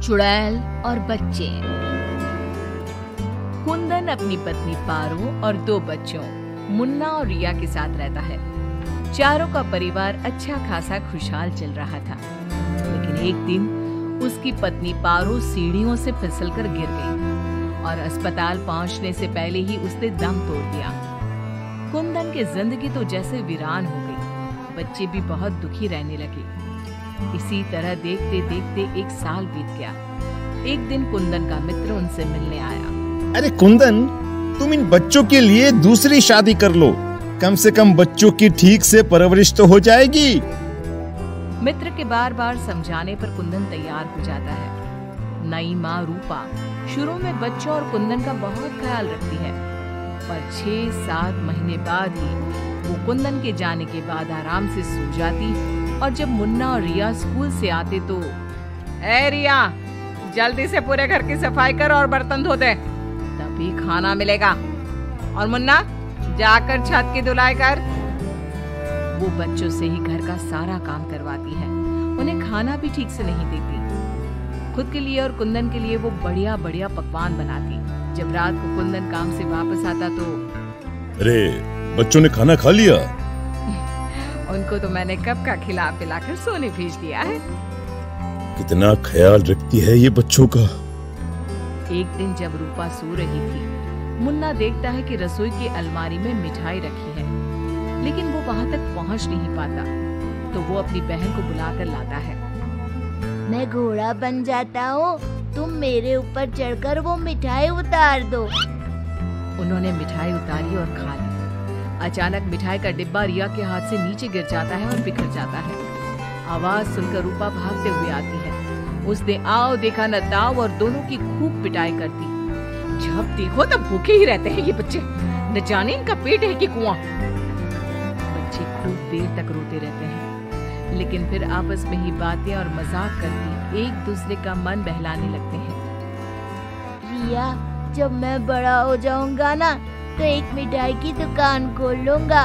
चुड़ैल और बच्चे। कुंदन अपनी पत्नी पारो और 2 बच्चों मुन्ना और रिया के साथ रहता है। चारों का परिवार अच्छा खासा खुशहाल चल रहा था, लेकिन एक दिन उसकी पत्नी पारो सीढ़ियों से फिसलकर गिर गई और अस्पताल पहुंचने से पहले ही उसने दम तोड़ दिया। कुंदन की जिंदगी तो जैसे वीरान हो गई। बच्चे भी बहुत दुखी रहने लगे। इसी तरह देखते देखते 1 साल बीत गया। एक दिन कुंदन का मित्र उनसे मिलने आया। अरे कुंदन, तुम इन बच्चों के लिए दूसरी शादी कर लो, कम से कम बच्चों की ठीक से परवरिश तो हो जाएगी। मित्र के बार बार समझाने पर कुंदन तैयार हो जाता है। नई माँ रूपा शुरू में बच्चों और कुंदन का बहुत ख्याल रखती है, पर 6-7 महीने बाद ही वो कुंदन के जाने के बाद आराम से सो जाती। और जब मुन्ना और रिया स्कूल से आते तो, ए रिया, जल्दी से पूरे घर की सफाई कर और बर्तन धो दे, तभी खाना मिलेगा। और मुन्ना, जाकर छत की धुलाई कर। वो बच्चों से ही घर का सारा काम करवाती है। उन्हें खाना भी ठीक से नहीं देती। खुद के लिए और कुंदन के लिए वो बढ़िया बढ़िया पकवान बनाती। जब रात को कुंदन काम से वापस आता तो, अरे बच्चों ने खाना खा लिया? उनको तो मैंने कब का खिला पिलाकर सोने भेज दिया है। कितना ख्याल रखती है ये बच्चों का। एक दिन जब रूपा सो रही थी, मुन्ना देखता है कि रसोई की अलमारी में मिठाई रखी है, लेकिन वो वहां तक पहुंच नहीं पाता। तो वो अपनी बहन को बुलाकर लाता है। मैं घोड़ा बन जाता हूँ, तुम मेरे ऊपर चढ़कर वो मिठाई उतार दो। उन्होंने मिठाई उतारी और खा ली। अचानक मिठाई का डिब्बा रिया के हाथ से नीचे गिर जाता है और बिखर जाता है। आवाज सुनकर रूपा भागते हुए आती है। उसने आओ देखा न दाव और दोनों की खूब पिटाई कर दी। जब देखो तब भूखे ही रहते हैं ये बच्चे, न जाने इनका पेट है कि कुआं। बच्चे खूब देर तक रोते रहते हैं, लेकिन फिर आपस में ही बातें और मजाक करके एक दूसरे का मन बहलाने लगते हैं। रिया, जब मैं बड़ा हो जाऊंगा ना, तो एक मिठाई की दुकान खोल लूंगा।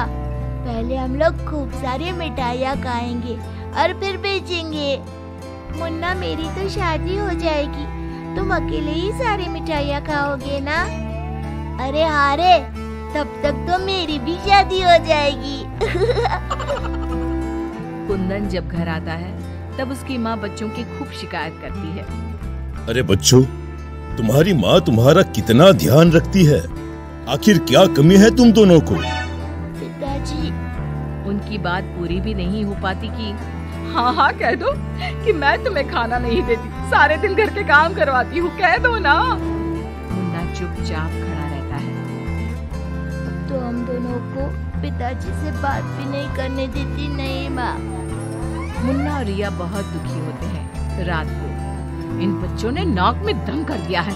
पहले हम लोग खूब सारी मिठाइयाँ खाएंगे और फिर बेचेंगे। मुन्ना, मेरी तो शादी हो जाएगी, तुम अकेले ही सारी मिठाइयाँ खाओगे ना? अरे हाँ रे, तब तक तो मेरी भी शादी हो जाएगी। कुंदन जब घर आता है तब उसकी माँ बच्चों की खूब शिकायत करती है। अरे बच्चों, तुम्हारी माँ तुम्हारा कितना ध्यान रखती है, आखिर क्या कमी है तुम दोनों को? पिताजी, उनकी बात पूरी भी नहीं हो पाती कि हाँ कह दो कि मैं तुम्हें खाना नहीं देती, सारे दिन घर के काम करवाती हूँ, कह दो ना। मुन्ना चुपचाप खड़ा रहता है। तो हम दोनों को पिताजी से बात भी नहीं करने देती, नहीं माँ? मुन्ना और रिया बहुत दुखी होते हैं। रात को इन बच्चों ने नाक में दम कर दिया है,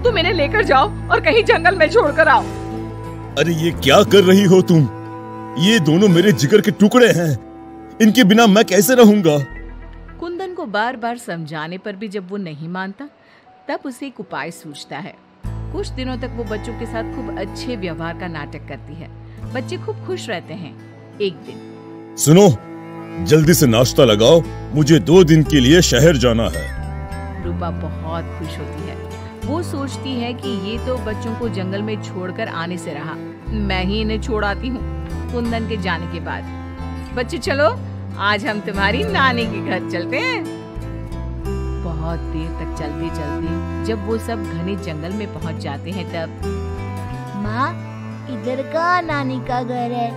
तुम इन्हें लेकर जाओ और कहीं जंगल में छोड़कर आओ। अरे ये क्या कर रही हो तुम? ये दोनों मेरे जिगर के टुकड़े हैं, इनके बिना मैं कैसे रहूंगा? कुंदन को बार बार समझाने पर भी जब वो नहीं मानता, तब उसे एक उपाय सूझता है। कुछ दिनों तक वो बच्चों के साथ खूब अच्छे व्यवहार का नाटक करती है। बच्चे खूब खुश रहते हैं। एक दिन, सुनो, जल्दी से नाश्ता लगाओ, मुझे 2 दिन के लिए शहर जाना है। रूपा बहुत खुश होती है। वो सोचती है कि ये तो बच्चों को जंगल में छोड़कर आने से रहा, मैं ही इन्हें छोड़ आती हूँ। कुंदन के जाने के बाद, बच्चे चलो आज हम तुम्हारी नानी के घर चलते हैं। बहुत देर तक चलते चलते जब वो सब घने जंगल में पहुँच जाते हैं तब, माँ, इधर का नानी का घर है,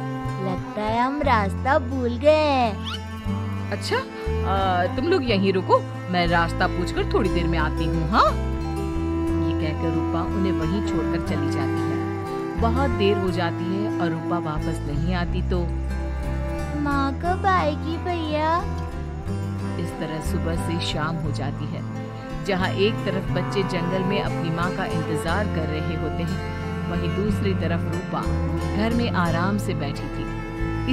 लगता है हम रास्ता भूल गए हैं। अच्छा, तुम लोग यहीं रुको, मैं रास्ता पूछकर थोड़ी देर में आती हूँ। हाँ, ये कहकर रूपा उन्हें वहीं छोड़कर चली जाती है। बहुत देर हो जाती है और रूपा वापस नहीं आती तो, माँ कब आएगी भैया? इस तरह सुबह से शाम हो जाती है। जहाँ एक तरफ बच्चे जंगल में अपनी माँ का इंतजार कर रहे होते हैं, वहीं दूसरी तरफ रूपा घर में आराम से बैठी थी।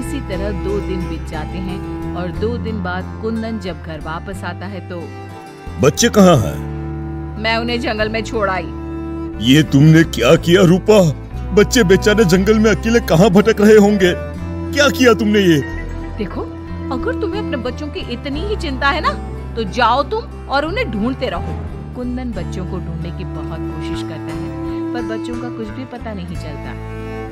इसी तरह 2 दिन बीत जाते हैं और 2 दिन बाद कुंदन जब घर वापस आता है तो, बच्चे कहाँ हैं? मैं उन्हें जंगल में छोड़ आई। ये तुमने क्या किया रूपा? बच्चे बेचारे जंगल में अकेले कहाँ भटक रहे होंगे? क्या किया तुमने ये? देखो, अगर तुम्हें अपने बच्चों की इतनी ही चिंता है ना, तो जाओ तुम और उन्हें ढूंढते रहो। कुंदन बच्चों को ढूंढने की बहुत कोशिश करता है, पर बच्चों का कुछ भी पता नहीं चलता।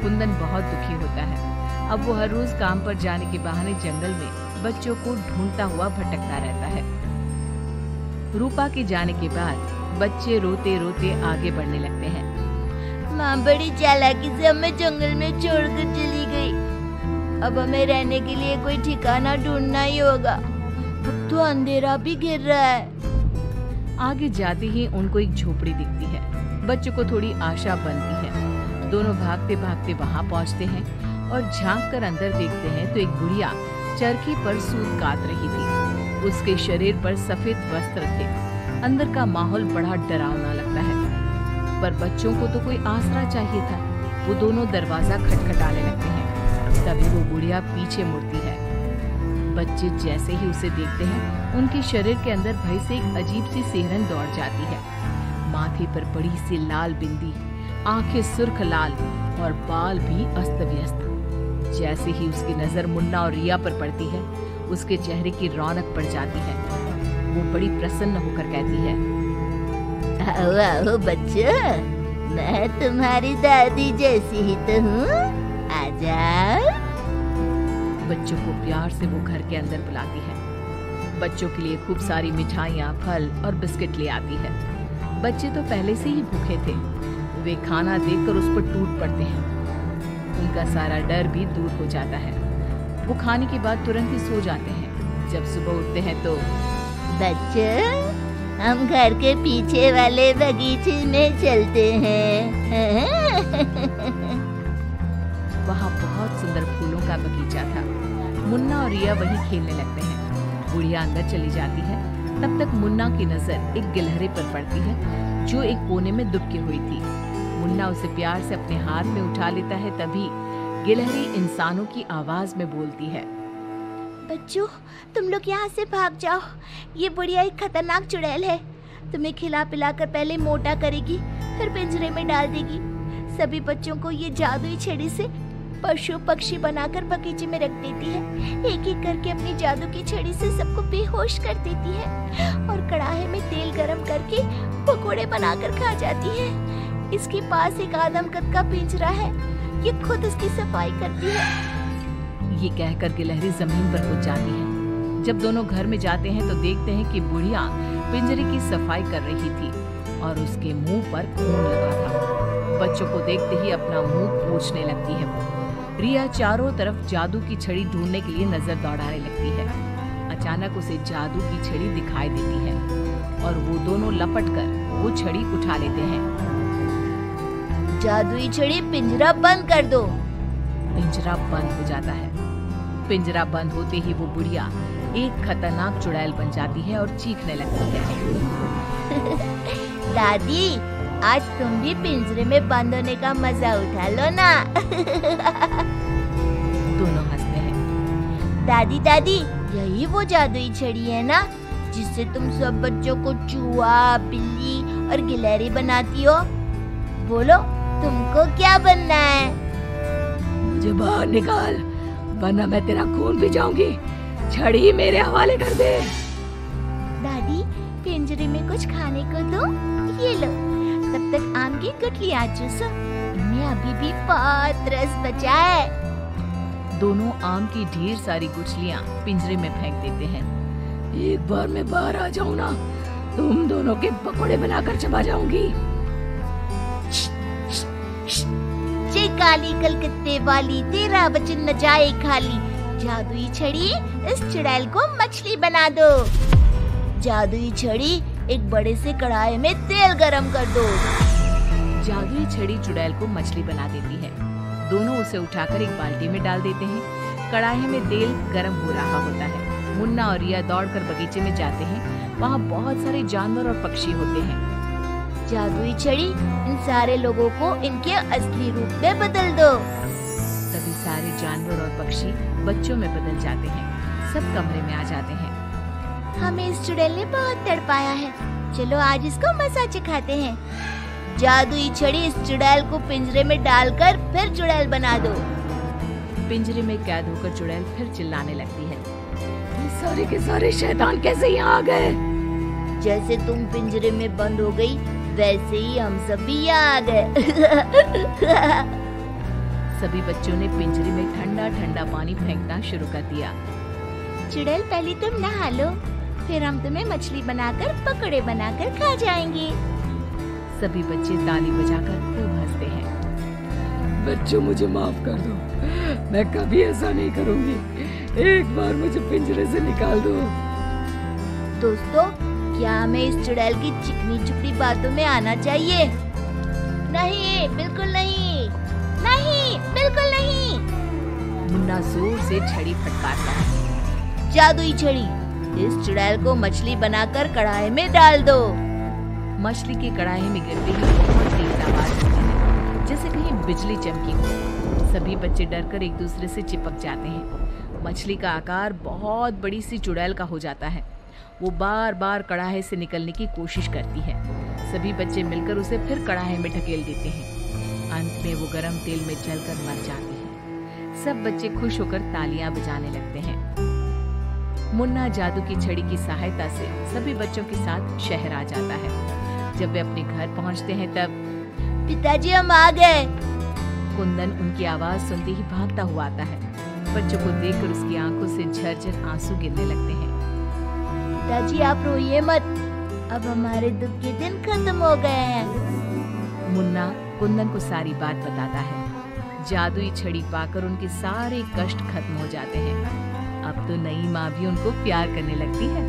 कुंदन बहुत दुखी होता है। अब वो हर रोज काम पर जाने के बहाने जंगल में बच्चों को ढूंढता हुआ भटकता रहता है। रूपा के जाने के बाद बच्चे रोते रोते आगे बढ़ने लगते हैं। माँ बड़ी चालाकी से हमें जंगल में छोड़कर चली गई। अब हमें रहने के लिए कोई ठिकाना ढूंढना ही होगा। अब तो अंधेरा भी घिर रहा है। आगे जाते ही उनको एक झोपड़ी दिखती है। बच्चों को थोड़ी आशा बनती है। दोनों भागते भागते वहां पहुंचते हैं और झांक कर अंदर देखते हैं तो एक बुढ़िया चरखी पर सूत काट रही थी। उसके शरीर पर सफेद वस्त्र थे। अंदर का माहौल बड़ा डरावना लगता है, पर बच्चों को तो कोई आसरा चाहिए था। वो दोनों दरवाजा खटखटाने लगते हैं। तभी वो बुढ़िया पीछे मुड़ती है। बच्चे जैसे ही उसे देखते हैं, उनके शरीर के अंदर भय से एक अजीब सी सिहरन दौड़ जाती है। माथे पर बड़ी सी लाल बिंदी, आंखें सुर्ख लाल और बाल भी अस्त व्यस्त। जैसे ही उसकी नजर मुन्ना और रिया पर पड़ती है, उसके चेहरे की रौनक बढ़ जाती है। वो बड़ी प्रसन्न होकर कहती है, आओ आओ बच्चों, मैं तुम्हारी दादी जैसी ही तो हूँ, आ जाओ। बच्चों को प्यार से वो घर के अंदर बुलाती है। बच्चों के लिए खूब सारी मिठाइयाँ, फल और बिस्किट ले आती है। बच्चे तो पहले से ही भूखे थे। वे खाना देखकर उस पर टूट पड़ते हैं। उनका सारा डर भी दूर हो जाता है। वो खाने के बाद तुरंत ही सो जाते हैं। जब सुबह उठते हैं तो बच्चों, हम घर के पीछे वाले बगीचे में चलते हैं। वहाँ बहुत सुंदर फूलों का बगीचा था। मुन्ना और रिया वहीं खेलने लगते हैं। बुढ़िया अंदर चली जाती है। तब तक मुन्ना की नजर एक गिलहरी पर पड़ती है, जो एक कोने में दुबकी हुई थी। मुन्ना उसे प्यार से अपने हाथ में उठा लेता है। तभी गिलहरी इंसानों की आवाज में बोलती है, बच्चों, तुम लोग यहाँ से भाग जाओ। ये बुढ़िया एक खतरनाक चुड़ैल है। तुम्हें खिला पिला कर पहले मोटा करेगी, फिर पिंजरे में डाल देगी। सभी बच्चों को ये जादुई छड़ी से पशु पक्षी बनाकर बगीचे में रख देती है। एक एक करके अपनी जादू की छड़ी से सबको बेहोश कर देती है और कढ़ाई में तेल गरम करके पकोड़े बनाकर खा जाती है। इसके पास एक आदमकद का पिंजरा है, ये खुद उसकी सफाई करती है। ये कहकर गिलहरी जमीन पर कूद जाती है। जब दोनों घर में जाते हैं तो देखते हैं कि बुढ़िया पिंजरे की सफाई कर रही थी और उसके मुंह पर खून लगा था। बच्चों को देखते ही अपना मुंह पोंछने लगती है वो। रिया चारों तरफ जादू की छड़ी ढूंढने के लिए नजर दौड़ाने लगती है। अचानक उसे जादू की छड़ी दिखाई देती है और वो दोनों लपटकर वो छड़ी उठा लेते हैं। जादुई छड़ी, पिंजरा बंद कर दो। पिंजरा बंद हो जाता है। पिंजरा बंद होते ही वो बुढ़िया एक खतरनाक चुड़ैल बन जाती है और चीखने लगती है। दादी, आज तुम भी पिंजरे में बंद होने का मजा उठा लो ना। दोनों हंसते हैं। दादी दादी, यही वो जादुई छड़ी है ना, जिससे तुम सब बच्चों को चूहा, बिल्ली और गिलहरी बनाती हो? बोलो, तुमको क्या बनना है? मुझे बाहर निकाल, वरना मैं तेरा खून पी जाऊंगी। छड़ी मेरे हवाले कर दे। दादी, पिंजरे में कुछ खाने को दो। ये लो, तब तक आम की गुठलियां चूसो, इनमें अभी भी बहुत रस बचा है। दोनों आम की ढेर सारी गुठलियां पिंजरे में फेंक देते हैं। एक बार मैं बाहर आ जाऊं ना, तुम दोनों के पकोड़े बनाकर चबा जाऊंगी। जे काली कलकत्ते वाली, तेरा वचन न जाए खाली। जादुई छड़ी, इस चुड़ैल को मछली बना दो। जादुई छड़ी, एक बड़े से कढ़ाई में तेल गरम कर दो। जादुई छड़ी चुड़ैल को मछली बना देती है। दोनों उसे उठाकर एक बाल्टी में डाल देते हैं। कढ़ाई में तेल गरम हो रहा होता है। मुन्ना और रिया दौड़कर बगीचे में जाते हैं। वहाँ बहुत सारे जानवर और पक्षी होते हैं। जादुई छड़ी, इन सारे लोगों को इनके असली रूप में बदल दो। तभी सारे जानवर और पक्षी बच्चों में बदल जाते हैं। सब कमरे में आ जाते हैं। हमें इस चुड़ैल ने बहुत तड़पाया है, चलो आज इसको मजा चखाते हैं। जादुई छड़ी, इस चुड़ैल को पिंजरे में डालकर फिर चुड़ैल बना दो। पिंजरे में कैद होकर चुड़ैल फिर चिल्लाने लगती है, ये सारे के सारे शैतान कैसे यहाँ आ गए? जैसे तुम पिंजरे में बंद हो गई वैसे ही हम सब भी यहाँ आ गए। सभी बच्चों ने पिंजरे में ठंडा ठंडा पानी फेंकना शुरू कर दिया। चुड़ैल पहले तुम नहा लो, फिर हम तुम्हें मछली बनाकर पकौड़े बनाकर खा जाएंगे। सभी बच्चे ताली बजाकर खूब हंसते हैं। बच्चों मुझे माफ कर दो, मैं कभी ऐसा नहीं करूंगी। एक बार मुझे पिंजरे से निकाल दो। दोस्तों, क्या हमें इस चुड़ैल की चिकनी चुपड़ी बातों में आना चाहिए? नहीं, बिल्कुल नहीं, नहीं, बिल्कुल नहीं। मुन्ना जोर से छड़ी फटकारता है। जादुई छड़ी, इस चुड़ैल को मछली बनाकर कढ़ाई में डाल दो। मछली की कढ़ाई में गिरते ही बहुत तेज आवाज होती है, जैसे कहीं बिजली चमकी हो। सभी बच्चे डरकर एक दूसरे से चिपक जाते हैं। मछली का आकार बहुत बड़ी सी चुड़ैल का हो जाता है। वो बार बार कढ़ाई से निकलने की कोशिश करती है। सभी बच्चे मिलकर उसे फिर कढ़ाई में ढकेल देते हैं। अंत में वो गरम तेल में जलकर मर जाती है। सब बच्चे खुश होकर तालियां बजाने लगते हैं। मुन्ना जादू की छड़ी की सहायता से सभी बच्चों के साथ शहर आ जाता है। जब वे अपने घर पहुंचते हैं तब पिताजी हम आ गए। कुंदन उनकी आवाज सुनते ही भागता हुआ आता है। बच्चों को देखकर उसकी आंखों से झरझर आंसू गिरने लगते हैं। पिताजी आप रोइए मत, अब हमारे दुख के दिन खत्म हो गए हैं। मुन्ना कुंदन को सारी बात बताता है। जादुई छड़ी पाकर उनके सारे कष्ट खत्म हो जाते हैं। अब तो नई माँ भी उनको प्यार करने लगती है।